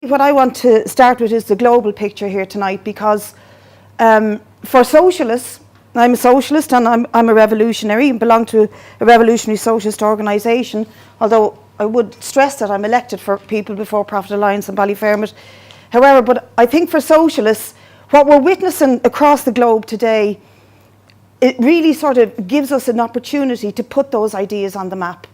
What I want to start with is the global picture here tonight, because for socialists, I'm a socialist and I'm a revolutionary and belong to a revolutionary socialist organisation, although I would stress that I'm elected for People Before Profit Alliance in Ballyfermot. However, but I think for socialists, what we're witnessing across the globe today, it really sort of gives us an opportunity to put those ideas on the map.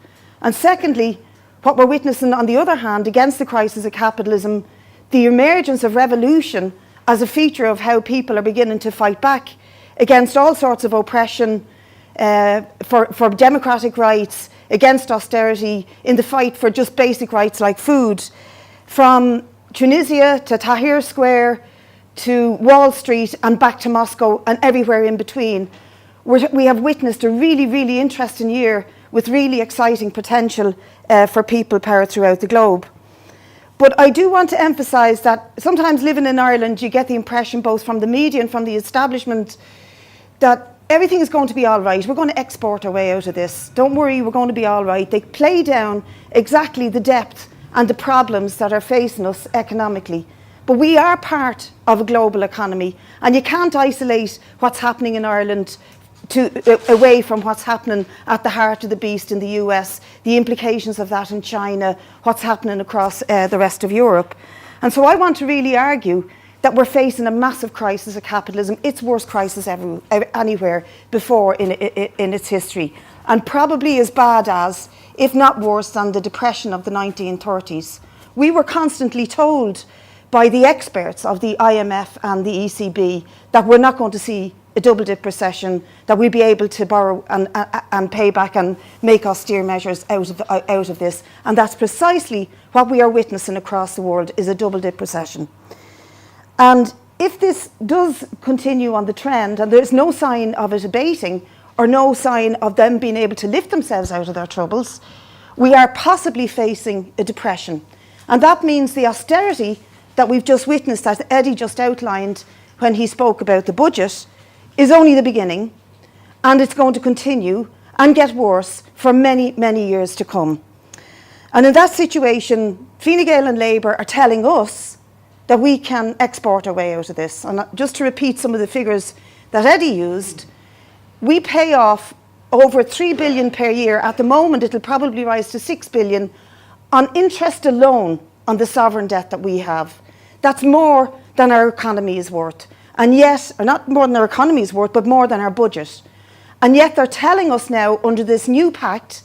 And secondly, what we're witnessing, on the other hand, against the crisis of capitalism, the emergence of revolution as a feature of how people are beginning to fight back against all sorts of oppression, for democratic rights, against austerity, in the fight for just basic rights like food. From Tunisia to Tahrir Square to Wall Street and back to Moscow and everywhere in between, we have witnessed a really, really interesting year with really exciting potential for people power throughout the globe. But I do want to emphasise that sometimes living in Ireland, you get the impression both from the media and from the establishment that everything is going to be all right. We're going to export our way out of this. Don't worry, we're going to be all right. They play down exactly the depth and the problems that are facing us economically. But we are part of a global economy, and you can't isolate what's happening in Ireland away from what's happening at the heart of the beast in the US, the implications of that in China, what's happening across the rest of Europe. And so I want to really argue that we're facing a massive crisis of capitalism, its worst crisis anywhere before in its history, and probably as bad as, if not worse than, the Depression of the 1930s. We were constantly told by the experts of the IMF and the ECB that we're not going to see a double-dip recession, that we'll be able to borrow and pay back and make austere measures out of this. And that's precisely what we are witnessing across the world, is a double-dip recession. And if this does continue on the trend, and there's no sign of it abating, or no sign of them being able to lift themselves out of their troubles, we are possibly facing a depression. And that means the austerity that we've just witnessed, that Eddie just outlined when he spoke about the budget, is only the beginning, and it's going to continue and get worse for many, many years to come. And in that situation, Fine Gael and Labour are telling us that we can export our way out of this. And just to repeat some of the figures that Eddie used, we pay off over 3 billion per year. At the moment, it'll probably rise to 6 billion on interest alone on the sovereign debt that we have. That's more than our economy is worth. And yet, or not more than our economy is worth, but more than our budget. And yet they're telling us now, under this new pact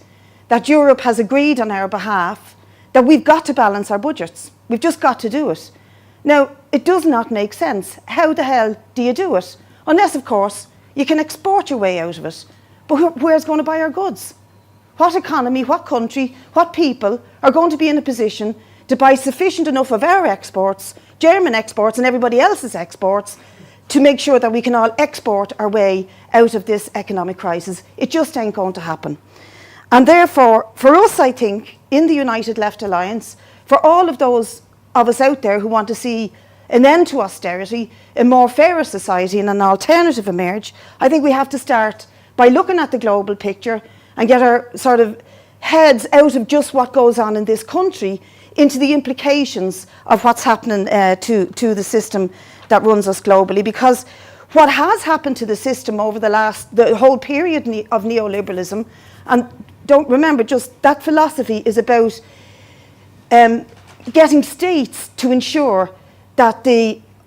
that Europe has agreed on our behalf, that we've got to balance our budgets. We've just got to do it. Now, it does not make sense. How the hell do you do it? Unless, of course, you can export your way out of it. But where's going to buy our goods? What economy, what country, what people are going to be in a position to buy sufficient enough of our exports, German exports and everybody else's exports, to make sure that we can all export our way out of this economic crisis? It just ain't going to happen. And therefore, for us, I think, in the United Left Alliance, for all of those of us out there who want to see an end to austerity, a more fairer society and an alternative emerge, I think we have to start by looking at the global picture and get our sort of heads out of just what goes on in this country into the implications of what's happening to the system that runs us globally. Because what has happened to the system over the whole period of neoliberalism, and don't remember, just that philosophy is about getting states to ensure that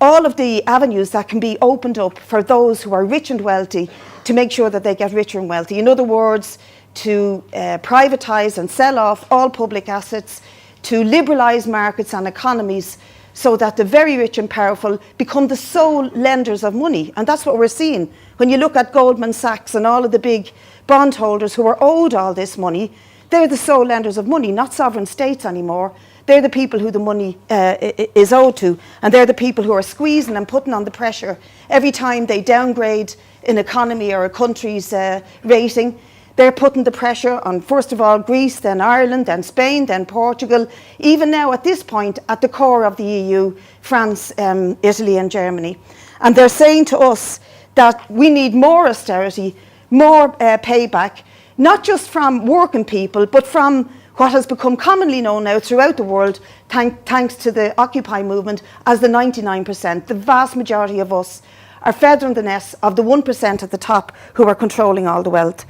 all of the avenues that can be opened up for those who are rich and wealthy, to make sure that they get richer and wealthy. In other words, to privatise and sell off all public assets, to liberalise markets and economies, so that the very rich and powerful become the sole lenders of money. And that's what we're seeing. When you look at Goldman Sachs and all of the big bondholders who are owed all this money, they're the sole lenders of money, not sovereign states anymore. They're the people who the money is owed to, and they're the people who are squeezing and putting on the pressure every time they downgrade an economy or a country's rating. They're putting the pressure on, first of all, Greece, then Ireland, then Spain, then Portugal, even now at this point at the core of the EU, France, Italy and Germany. And they're saying to us that we need more austerity, more payback, not just from working people, but from what has become commonly known now throughout the world, thanks to the Occupy movement, as the 99%. The vast majority of us are feathering the nest of the 1% at the top who are controlling all the wealth.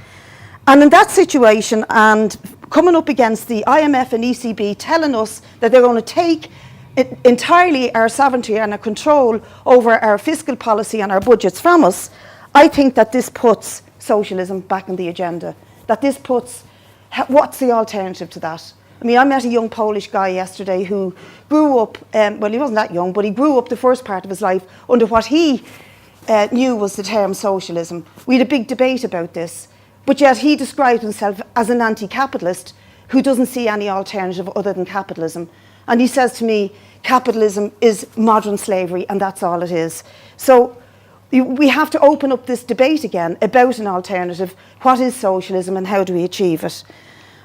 And in that situation, and coming up against the IMF and ECB telling us that they're going to take entirely our sovereignty and our control over our fiscal policy and our budgets from us, I think that this puts socialism back on the agenda. That this puts, what's the alternative to that? I mean, I met a young Polish guy yesterday who grew up, well, he wasn't that young, but he grew up the first part of his life under what he knew was the term socialism. We had a big debate about this, but yet he described himself as an anti-capitalist who doesn't see any alternative other than capitalism. And he says to me, capitalism is modern slavery, and that's all it is. So we have to open up this debate again about an alternative. What is socialism and how do we achieve it?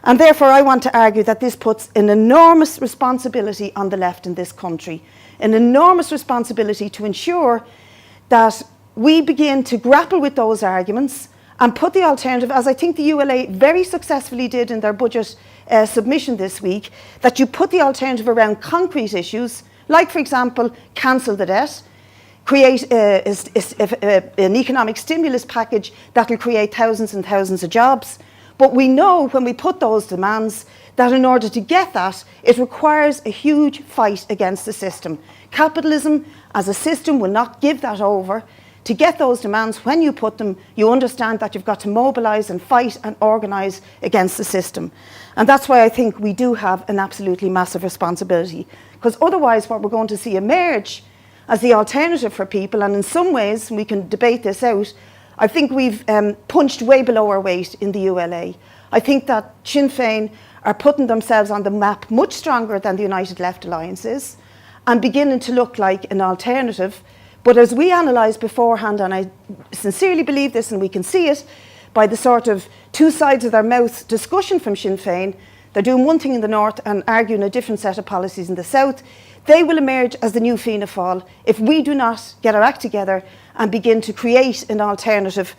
And therefore I want to argue that this puts an enormous responsibility on the left in this country, an enormous responsibility to ensure that we begin to grapple with those arguments and put the alternative, as I think the ULA very successfully did in their budget submission this week, that you put the alternative around concrete issues, like, for example, cancel the debt, create an economic stimulus package that will create thousands and thousands of jobs. But we know when we put those demands that in order to get that, it requires a huge fight against the system. Capitalism as a system will not give that over. To get those demands, when you put them, you understand that you've got to mobilise and fight and organise against the system. And that's why I think we do have an absolutely massive responsibility. Because otherwise what we're going to see emerge as the alternative for people, and in some ways, we can debate this out, I think we've punched way below our weight in the ULA. I think that Sinn Féin are putting themselves on the map much stronger than the United Left Alliance is, and beginning to look like an alternative. But as we analysed beforehand, and I sincerely believe this, and we can see it by the sort of two sides of their mouth discussion from Sinn Féin, they're doing one thing in the north and arguing a different set of policies in the south. They will emerge as the new Fianna Fáil if we do not get our act together and begin to create an alternative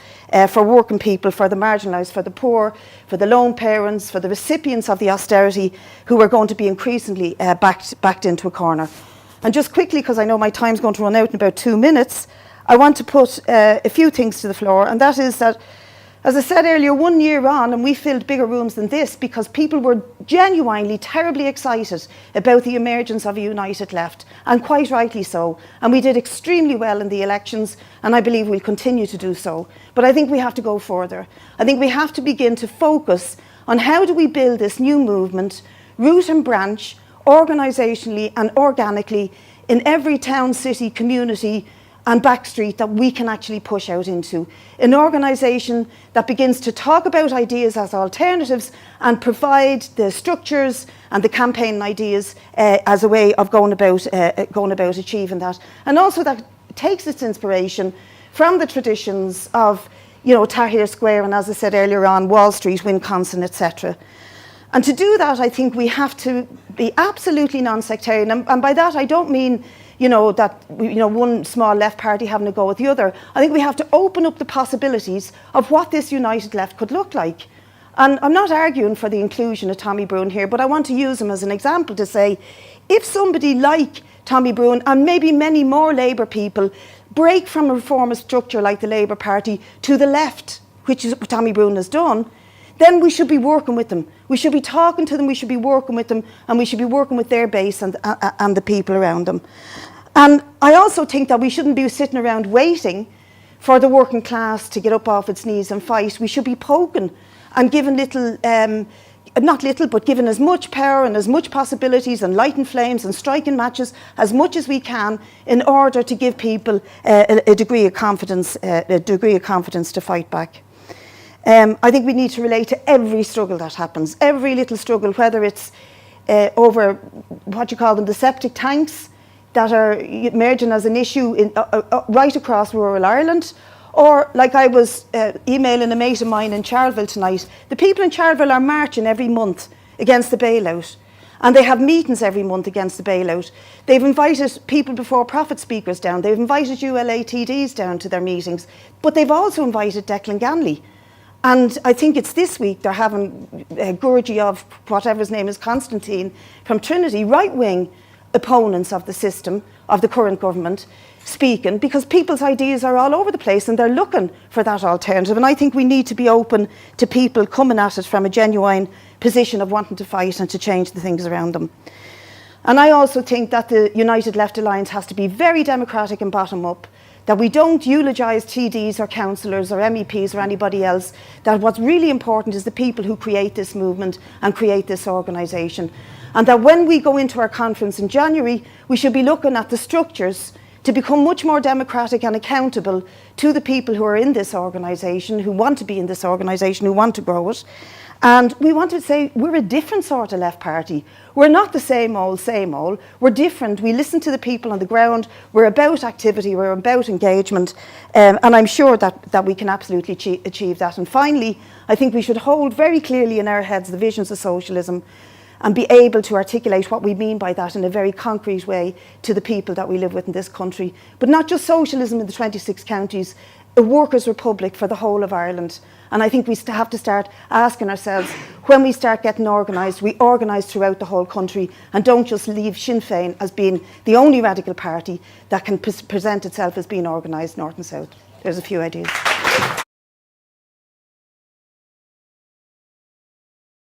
for working people, for the marginalised, for the poor, for the lone parents, for the recipients of the austerity who are going to be increasingly backed into a corner. And just quickly, because I know my time's going to run out in about 2 minutes, I want to put a few things to the floor, and that is that, as I said earlier, 1 year on, and we filled bigger rooms than this because people were genuinely terribly excited about the emergence of a united left, and quite rightly so. And we did extremely well in the elections, and I believe we'll continue to do so. But I think we have to go further. I think we have to begin to focus on how do we build this new movement, root and branch, organisationally and organically, in every town, city, community and backstreet that we can actually push out into. An organisation that begins to talk about ideas as alternatives and provide the structures and the campaign ideas as a way of going about achieving that. And also that takes its inspiration from the traditions of, you know, Tahrir Square and, as I said earlier on, Wall Street, Wisconsin, etc. And to do that, I think we have to be absolutely non-sectarian. And by that, I don't mean, you know, that, you know, one small left party having a go at the other. I think we have to open up the possibilities of what this united left could look like. And I'm not arguing for the inclusion of Tommy Brune here, but I want to use him as an example to say, if somebody like Tommy Brune and maybe many more Labour people break from a reformist structure like the Labour Party to the left, which is what Tommy Brune has done, then we should be working with them. We should be talking to them, we should be working with them, and we should be working with their base and the people around them. And I also think that we shouldn't be sitting around waiting for the working class to get up off its knees and fight. We should be poking and giving little, not little, but giving as much power and as much possibilities and lighting flames and striking matches as much as we can in order to give people a degree of confidence to fight back. I think we need to relate to every struggle that happens, every little struggle, whether it's over what you call them, the septic tanks that are emerging as an issue right across rural Ireland, or like I was emailing a mate of mine in Charleville tonight, the people in Charleville are marching every month against the bailout, and they have meetings every month against the bailout. They've invited people before profit speakers down, they've invited ULA TDs down to their meetings, but they've also invited Declan Ganley. And I think it's this week they're having Geraghty of whatever his name is, Constantine, from Trinity, right-wing opponents of the system, of the current government, speaking, because people's ideas are all over the place and they're looking for that alternative. And I think we need to be open to people coming at it from a genuine position of wanting to fight and to change the things around them. And I also think that the United Left Alliance has to be very democratic and bottom-up, that we don't eulogise TDs or councillors or MEPs or anybody else, that what's really important is the people who create this movement and create this organisation. And that when we go into our conference in January, we should be looking at the structures to become much more democratic and accountable to the people who are in this organisation, who want to be in this organisation, who want to grow it. And we want to say we're a different sort of left party. We're not the same old, same old. We're different. We listen to the people on the ground. We're about activity. We're about engagement. And I'm sure that we can absolutely achieve that. And finally, I think we should hold very clearly in our heads the visions of socialism and be able to articulate what we mean by that in a very concrete way to the people that we live with in this country. But not just socialism in the 26 counties, a workers' republic for the whole of Ireland. And I think we have to start asking ourselves, when we start getting organised, we organise throughout the whole country and don't just leave Sinn Féin as being the only radical party that can present itself as being organised north and south. There's a few ideas.